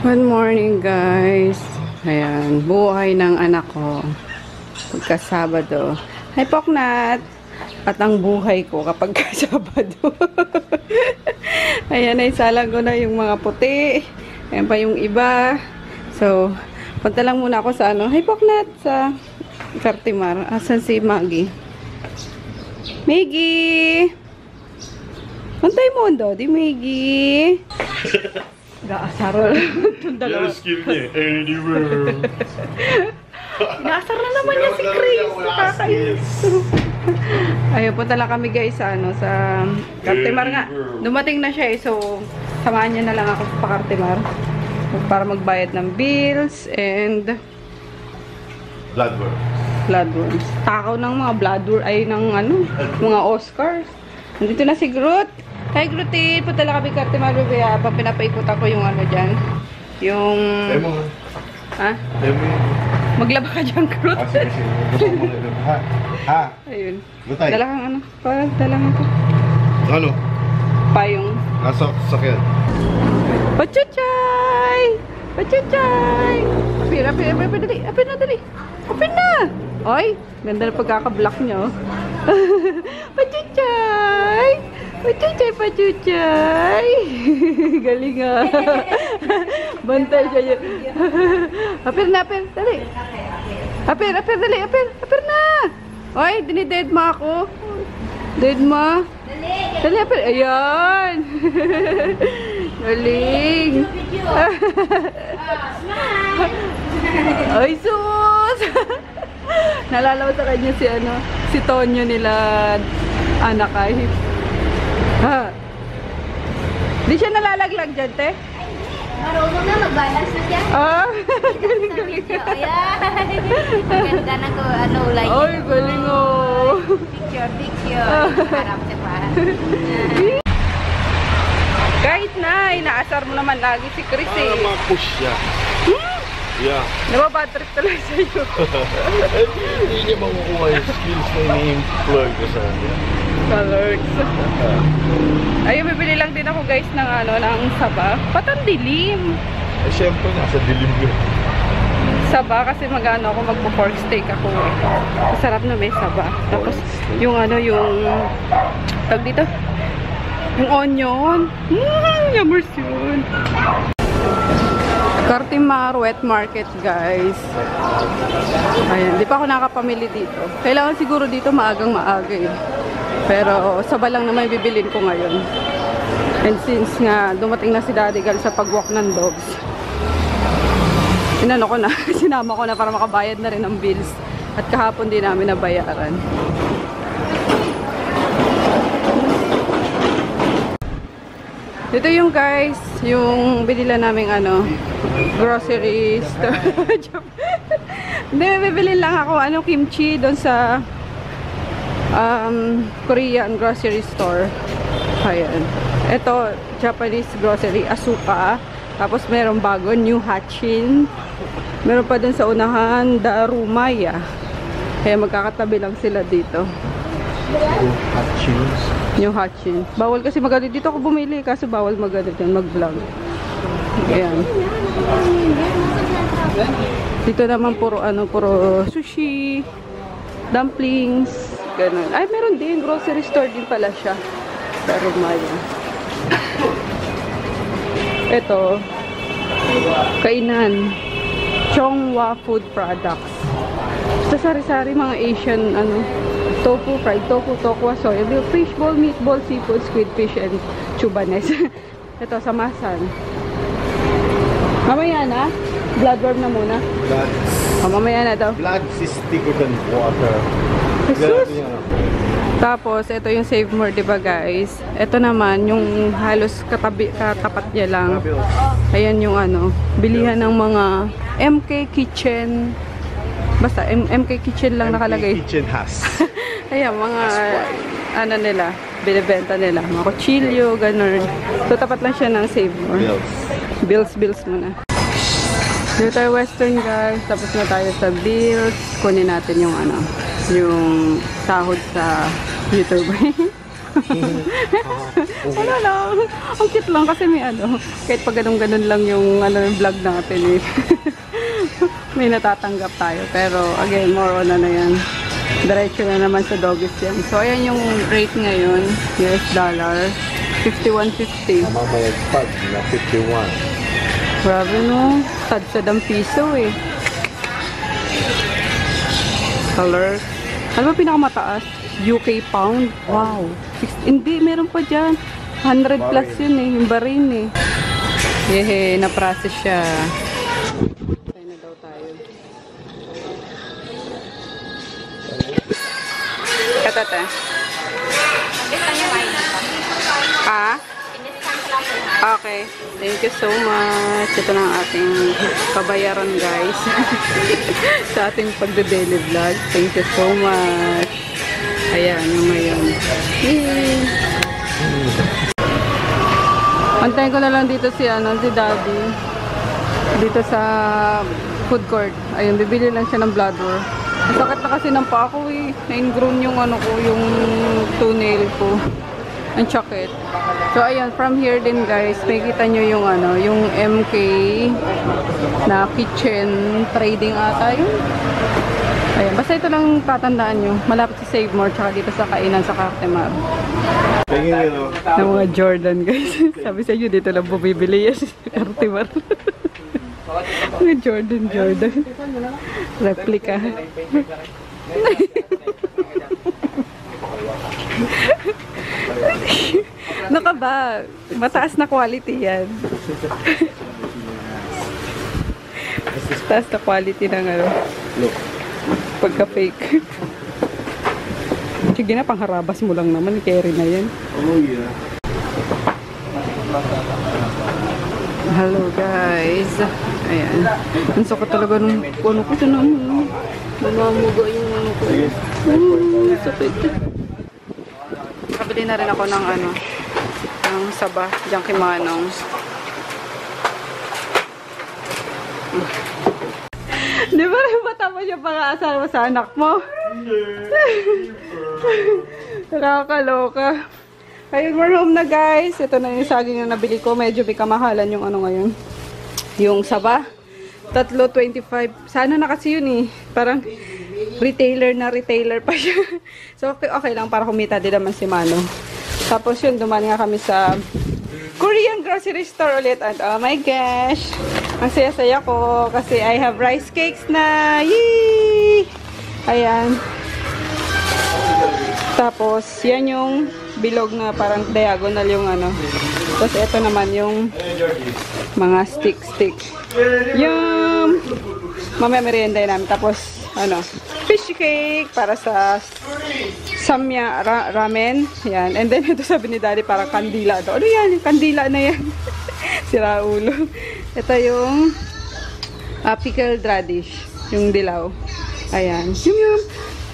Good morning guys. Ayan, buhay ng anak ko pagka-Sabado. Hi Poknat! At ang buhay ko kapag Sabado. Ayan, naisalang ko na yung mga puti. Ayan pa yung iba. So, punta lang muna ako sa Hi Poknat! Sa Cartimar. Asan si Maggie? Maggie! Pantay mo do, di Maggie! Gaasar itong dalawa. Skill niya. Anywhere. Inaasar na naman niya si Chris. Nakakainis. Ayun, punta lang kami guys sa sa Cartimar nga. Dumating na siya So, samahan niya na lang ako sa Cartimar. Para magbayad ng bills and bloodworms. Takaw ng mga bloodworms ay ng mga Oscars. Nandito na si Groot. Hi, Grutin! Punta lang kami Cartimar, bebe. Pinapaikutan ko yung dyan. Yung... Demo. Ha? Demo. Maglaba ka dyan, Groot. Sige. Ha? Ayun. Gutay. Dala kang dala mo ko. Ano? Payong. Nasa sakyan. Pachuchay! Pachuchay! Apir dali. Apir na! Oy, ganda na pagkaka-block niyo. Pachuchay! Pachuchay! Galing nga. Bantay siya yun. Apir na, dali. Apir, dali, apir na. Oy, dinidedma ako. Dedma. Dali, apir. Ayan. Galing. Ay, sus. Nalala ko sa kanya si Tonyo nila anak ay. Ha. Di siya nalalaglag dyan, te? Marunong na, mag-balance na siya. Galing. Ayan. Maganda na ko, ulay. Ay, galing Picture. Harap siya pa. Kahit na, inaasar mo naman lagi si Chris Para ma-push siya. Yeah. Nababad trip talaga sa'yo. Hindi niya makukuha yung skills na ini-employ ko sa kanya. Colors. Ayun, bibili lang din ako guys ng ng saba. Patang dilim. Eh, syempre, nasa dilim yun. Saba kasi ako magpo-pork steak ako. Masarap na may saba. Tapos yung tawag dito, yung onion. Yumers yun. Cartimar Wet Market guys. Ayan, di pa ako nakapamili dito. Kailangan siguro dito maagang maaga eh. Pero saba lang naman bibilin ko ngayon. And since nga dumating na si Daddy Gal sa pag-walk ng dogs, sinama ko na para makabayad na rin ng bills. At kahapon din namin nabayaran. Dito yung guys, yung binila naming grocery store. Hindi, bibili lang ako kimchi doon sa Korean grocery store. Ayan. Ito, Japanese grocery, Asuka. Tapos meron bago, New Hatchin. Meron pa dun sa unahan, Darumaya. Kaya magkakatabi lang sila dito. New Hatchin. Bawal kasi magalit. Dito ako bumili kaso bawal magalit yan, mag-vlog. Ayan. Dito naman puro sushi, dumplings, ganun. Ay, meron din. Grocery store din pala siya. Darumaya. Ito, kainan. Chonghua Food Products. Sa sari-sari mga Asian, tofu, fried tofu, tokwa, soy, fishball, meatball, seafood, squid fish, and chubanes. Ito, samasan. Mamaya na. Bloodworm na muna. Mamaya na daw. Blood is thicker than water. Jesus! Tapos, ito yung Save More, diba guys? Ito naman, yung halos katapat niya lang. Ayan yung bilihan ng mga MK Kitchen. Basta, MK Kitchen lang nakalagay. MK Kitchen has. Ayan, mga, nila, binibenta nila. Mga kutsilyo, ganun. So, tapat lang siya ng Save More. Bills muna. Dito tayo Western guys. Tapos na tayo sa bills. Kunin natin yung yung sahod sa YouTube. Wala lang. Ang cute lang kasi may ano. Kahit pag ganun-ganun lang yung ano, yung vlog natin eh. May natatanggap tayo. Pero again, more on ano yan. Diretso na naman sa doggies yan. So ayan yung rate ngayon. US dollar. 51.50. Mamaya pag na 51. Grabe no. Tad-sad ang piso eh. Color. Ano ba pinakamataas? UK pound? Wow. Hindi, meron pa dyan. 100 plus yun eh. Yung barin eh. Yehe, na-process siya. Tayo na daw tayo. Katate. Ah? Okay. Thank you so much. Ito na ang ating kabayaran guys. Sa ating pagde-daily vlog. Thank you so much. Ayan, yung ngayon. Yay! Antayin ko na lang dito si Daddy. Dito sa food court. Ayun, bibili lang siya ng bloodwork. Sakit na kasi ng paa ko eh. Na-ingrown yung ano ko, yung toenail ko. Ang sakit. So ayan, from here din guys, makikita nyo yung ano, yung MK na kitchen trading ata yun. Ayan, basta ito lang tatandaan nyo. Malapit sa Save More, tsaka dito sa kainan sa Cartemar. Ng mga Jordan guys. Sabi sa inyo, dito lang bumibili yan sa Cartemar. Mga Jordan. Replica. Naka ba? Mataas na quality yan. Mataas na quality ng ano. Pagka-fake. Sige na, pangharabas mo lang naman. Carry na yan. Oh yeah. Hello guys. Ayan. Ang sakit talaga nung ano ko. Ito naman. Namamuga yung ano ko. Sakit. Kabili na rin ako ng ano. Ng Saba. Junkie Manong. Di ba rin matapos yung pang-aasal mo sa anak mo? Nakakaloka. Ayun, we're home na guys. Ito na yung saging na nabili ko. Medyo may kamahalan yung ano ngayon. Yung Saba. 3.25. Sana na kasi yun eh. Parang retailer pa siya. So okay lang para kumita din naman si Mano. Tapos yun, dumaan nga kami sa Korean grocery store ulit. And oh my gosh! Ang saya-saya ko kasi I have rice cakes na! Yee! Ayan. Tapos, yan yung bilog na parang diagonal yung ano. Tapos, ito naman yung mga stick. Yum! Mamaya merienda namin. Tapos, ano, fish cake para sa samya ramen. Yan. And then, ito sabi ni Daddy, parang kandila to. Ano yan? Yung kandila na yan. Sira ulo. Ito yung pickled radish. Yung dilaw. Ayan. Yum.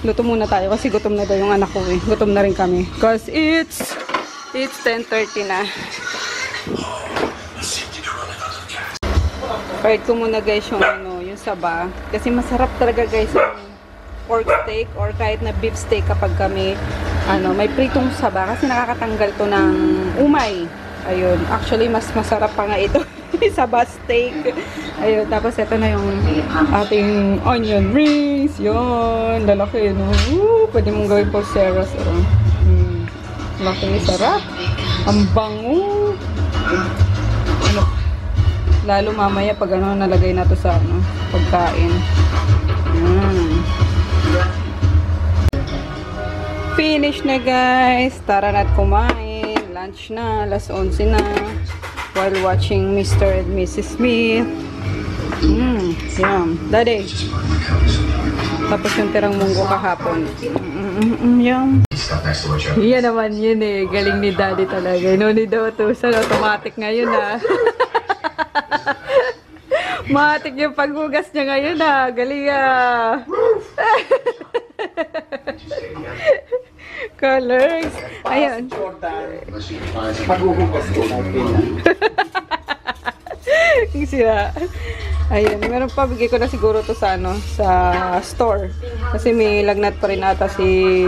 Luto muna tayo kasi gutom na daw yung anak ko eh. Gutom na rin kami. Because it's 10:30 na. Kahit ko muna guys yung ano, yung Saba. Kasi masarap talaga guys yung pork steak or kahit na beef steak kapag kami ano, may pritong Saba kasi nakakatanggal to ng umay. Ayun, actually mas masarap pa nga ito. Saba steak. Ayun, tapos ito na yung ating onion rings. Yun, lalaki no. Pwede mong gawin po seros. Laki, sarap. Ang bango. Ano, lalo mamaya pag ano, nalagay na to sa ano, pagkain. Finish na guys. Tara na't kumain. Lunch na. Alas 11 na. While watching Mr. and Mrs. Smith. Yum. Daddy. Tapos yung tirang munggo kahapon. Yum. Yan naman yun eh. Galing ni Daddy talaga. No need daw to. So, automatic ngayon ah. Matik yung paghugas niya ngayon ah. Galing ah. Colors. Ayun. Paghuhugas ko natin. Sira. Ayun. Meron pa. Bigay ko na siguro to sa ano, sa store. Kasi may lagnat pa rin ata si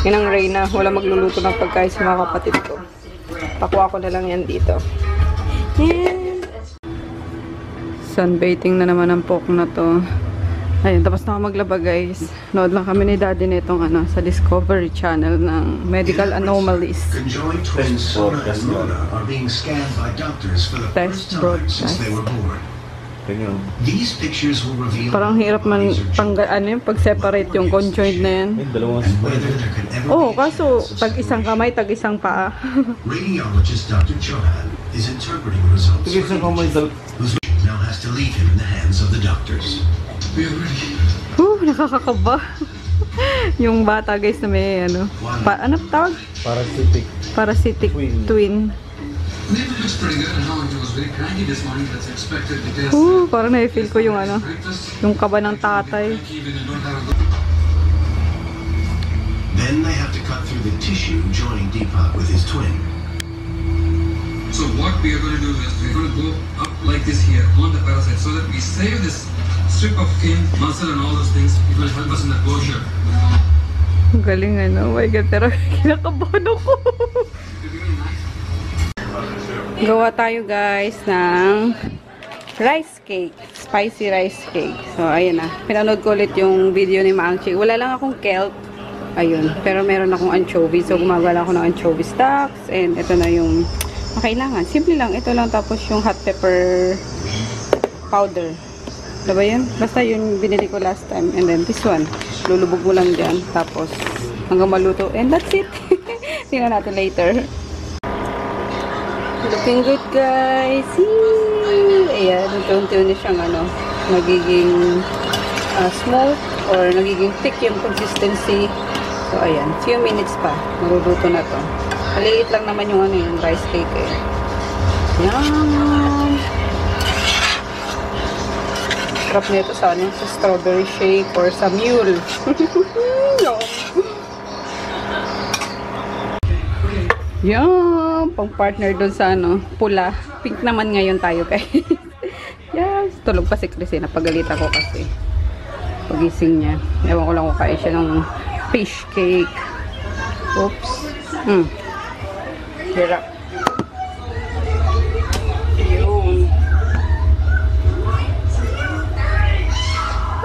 Yan ang Reyna. Wala magluluto ng pagkain sa mga kapatid ko. Pakuha ko na lang yan dito. Yan. Sunbathing na naman ang pork na to. Ayun, tapos na ako maglaba guys. Nood lang kami ni Daddy nitong sa Discovery Channel ng Medical Anomalies. Conjoined twins Sona and Mona are being scanned by doctors for the Test first time since broadcast. they were born. Tingnan. These pictures will reveal Parang hirap man pag-separate yung conjoined na yan. Dalawang and whether there could ever Oh, be a kaso chance of tag-isang kamay, tag-isang paa. Radiologist Dr. Chauhan is interpreting results Sige, sa kamay whose vision now has to leave him in the hands of the doctors. We are ready. Nakakakaba. Yung bata guys na may ano tawag? parasitic. Parasitic twin. Maybe looks pretty good. I know he was very cranky this morning. That's expected because Parang na-feel ko yung breakfast, yung kaba ng tatay. even they don't have a good. Then they have to cut through the tissue joining Deepak with his twin. So what we are going to do is we're going to go up like this here on the parasite so that we save this strip of skin, muscle and all those things. It will help us in the closure. Ang galing oh my god, pero kinakabahan ako. Gawa tayo guys ng rice cake, spicy rice cake. So ayun na, pinanood ko ulit yung video ni Maang Chick. Wala lang akong kelp, ayun, pero meron akong anchovy. So gumagawa lang ako ng anchovy stocks, and ito na yung kailangan. Simple lang, ito lang, tapos yung hot pepper powder. Diba yun? Basta yun binili ko last time, and then this one, lulubog mo lang dyan, tapos hanggang maluto, and that's it. Tingnan natin later. Looking good guys. Ayan, unti-unti siyang nagiging smooth or nagiging thick yung consistency. So ayan, few minutes pa maluluto na to. Maliit lang naman yung yung rice cake eh. Yan. Sarap nito sa sa strawberry shake or sa mule. Yan, pang partner doon sa pula. Pink naman ngayon tayo guys. Yes, tulog pa si Chrissy. Napagalitan ko kasi pagising niya. Ewan ko lang kung kain siya ng fish cake. Oops. Hirap. Yun.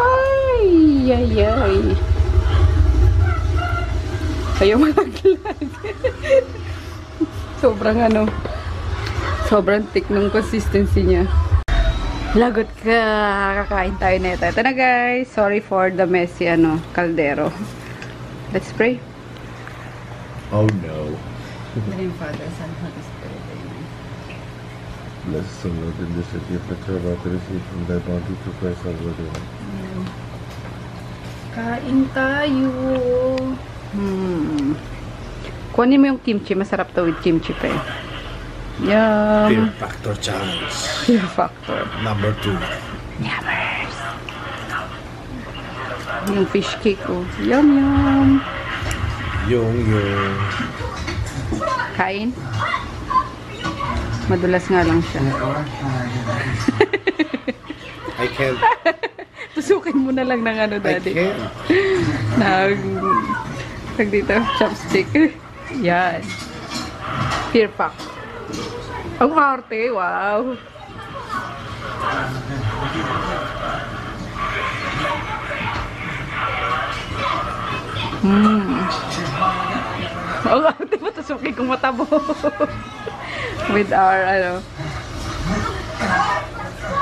Ay. Ayaw malaglag. Sobrang thick ng consistency niya. Lagot ka. Kakain tayo nito. Ito na guys. Sorry for the messy kaldero. Let's pray. Oh no. Name Father, Son, Holy Spirit. Amen. Blessed the Lord in this city of the about to receive from thy bounty to Christ our Lord. Kain tayo. Kunin mo yung kimchi. Masarap to with kimchi pa eh. Yum. Fear factor chance. Fear factor. Number 2. Yummers. Yung fish cake oh. Yum. Yung. Kain. Madulas nga lang siya. I can't. Tusukin mo na lang ng daddy. I can't. Tag dito, chopstick. Yan. Fear pack. Ang arte, wow. Ang arte mo, tusukin kong mata mo. With our, ano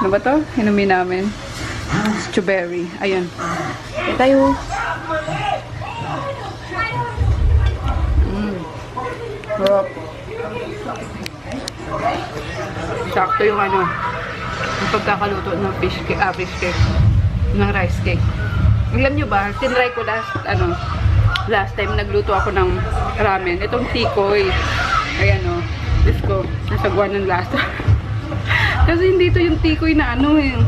ba to? Inumin namin. Strawberry. Ayun. Kaya tayo. Sarap. Sakto yung yung pagkakaluto ng fish cake, ng rice cake. Alam nyo ba, tinry ko last time nagluto ako ng ramen. Itong tikoy. Ayan Diyos ko, nasagwa ng lasa. Kasi hindi ito yung tikoy na yung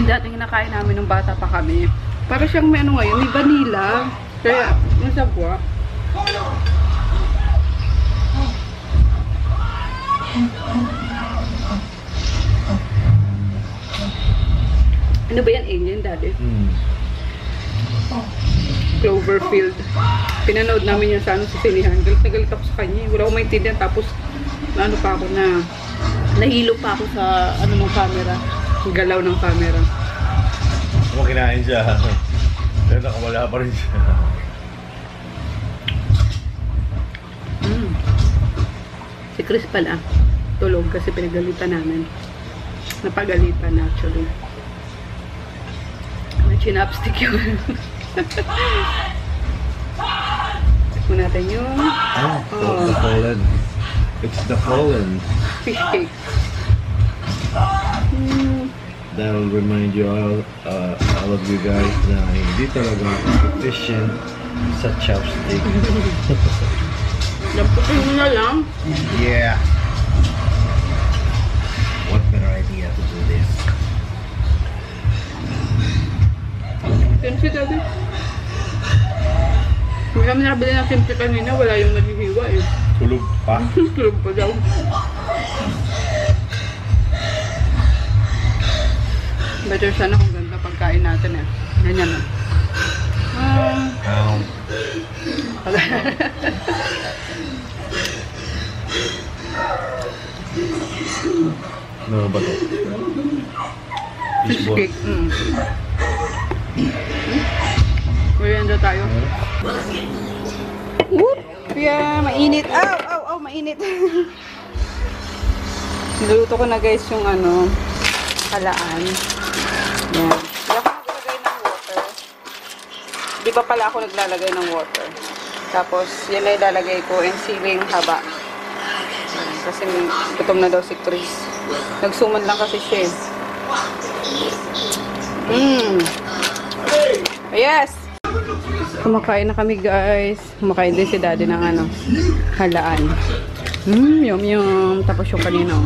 dating kinakain namin nung bata pa kami. Para siyang may ngayon, may vanilla. Kaya, nasagwa. Ano ba yan, alien, daddy? Cloverfield. Pinanood namin yan sa ano, sa sinihan. Galit na galit ako sa kanya. Wala akong maintindihan. Tapos, ano pa ako na, nahilo pa ako sa, ano, ng camera. Yung galaw ng camera. Kung kinain siya, pero nakawala pa rin siya. Si Chris pala, tulog kasi pinagalitan namin. Napagalitan actually. Chinapstick yun. Tikman natin yung The Poland. It's the Poland. fish cake. That'll remind you all of you guys na hindi talaga efficient sa chopstick. Lamputin mo na lang. Yeah. What better idea to do this? Simple dati. Kung kami nakabili ng simple kanina, wala yung naghihiwa eh. Tulog pa? Tulog pa daw. Better sana kung ganda pagkain natin eh. Ganyan na. No, ba ito? Fish cake. Merienda tayo. Whoop! Yeah, mainit. Ow! Mainit. Niluto ko na guys yung ano, halaan. Yan. Hindi ako naglalagay ng water. Di ba pala ako naglalagay ng water? Tapos, yan na ilalagay ko and siling haba. Kasi gutom na daw si Chris. Nagsuman lang kasi siya. Yes! Kumakain na kami guys. Kumakain din si daddy ng ano, halaan. Yum. Tapos yung kanina.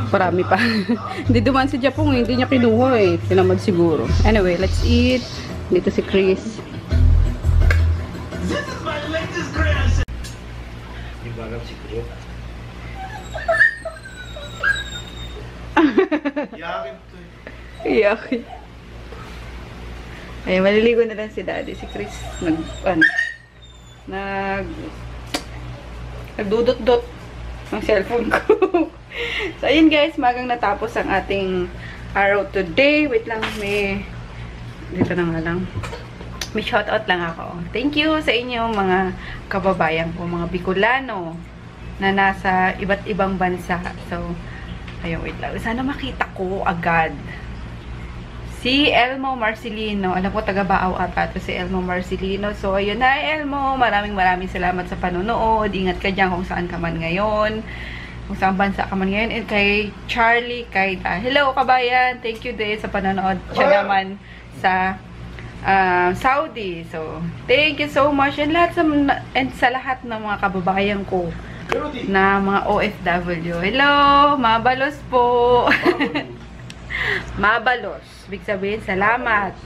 Parami pa. Hindi dumaan si Japong. Hindi niya kinuha eh. Tinamad siguro. Anyway, let's eat. Dito si Chris. Yung bagam si Kuro. Yakin to eh. Iyak. Ay, maliligo na lang si daddy. Si Chris. Nagdudot-dot ng cellphone ko. So, ayun guys. Magang natapos ang ating araw today. Wait lang. Dito na nga lang. May shoutout lang ako. Thank you sa inyo mga kababayan ko. Mga Bicolano na nasa iba't ibang bansa. So, ayun, wait lang. Sana makita ko agad si Elmo Marcelino. Alam ko, taga-Baaw ata ito si Elmo Marcelino. So, ayun. Hi, Elmo. Maraming salamat sa panonood. Ingat ka dyan kung saan ka man ngayon. Kung saan bansa ka man ngayon. And kay Charlie Kaida. Hello, kabayan. Thank you din sa panonood. Siya naman sa Saudi. So, thank you so much. And sa lahat ng mga kababayan ko na mga OFW. Hello, mabalos po. Mabalos. Ibig sabihin, salamat.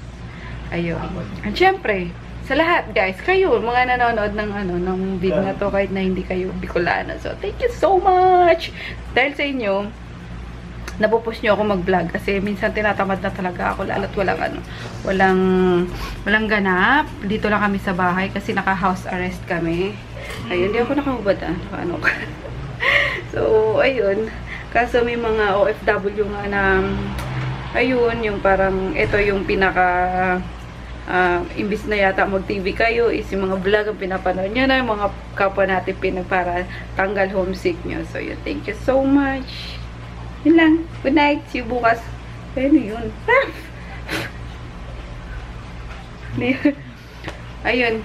Ayun. At syempre, sa lahat, guys, kayo, mga nanonood ng video na to, kahit na hindi kayo Bicolano. So, thank you so much. Dahil sa inyo, napupush nyo ako mag-vlog kasi minsan tinatamad na talaga ako lalo't walang ganap. Dito lang kami sa bahay kasi naka-house arrest kami. Ayun, hindi ako nakahubad ano ka. So, ayun. Kaso may mga OFW nga na ayun, yung parang ito yung pinaka imbis na yata mag-TV kayo is yung mga vlog ang pinapanood nyo na yung mga kapwa natin para tanggal homesick nyo. So, yun. Thank you so much. Yun lang. Good night. See you bukas. Ano yun? Ayun.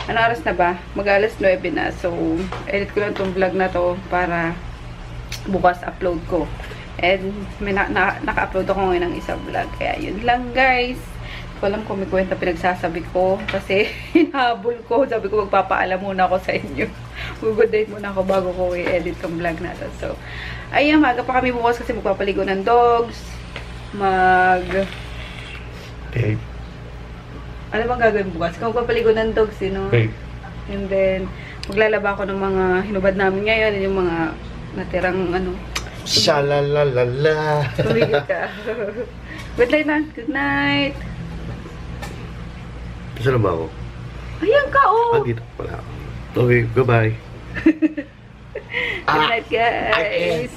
Ano oras na ba? Mag-alas 9 na. So, edit ko lang itong vlog na to para bukas upload ko. And may naka-upload ako ngayon ng isang vlog. Kaya yun lang guys. Hindi ko alam kung may kwenta pinagsasabi ko. Kasi hinahabol ko. Sabi ko magpapaalam muna ako sa inyo. Good date muna ako bago ko i-edit tong vlog na to. So, ayun, maga pa kami bukas kasi magpapaligo ng dogs. Babe. Ano bang gagawin bukas? Kung magpapaligo ng dogs, Babe. And then, maglalaba ako ng mga hinubad namin ngayon. Yung mga natirang Shalalalala. tumigil ka. Good night na. Good night. Saan na ba ako? Ayan ka, oh. Ah, dito pala ako. Okay, goodbye. Good night, guys.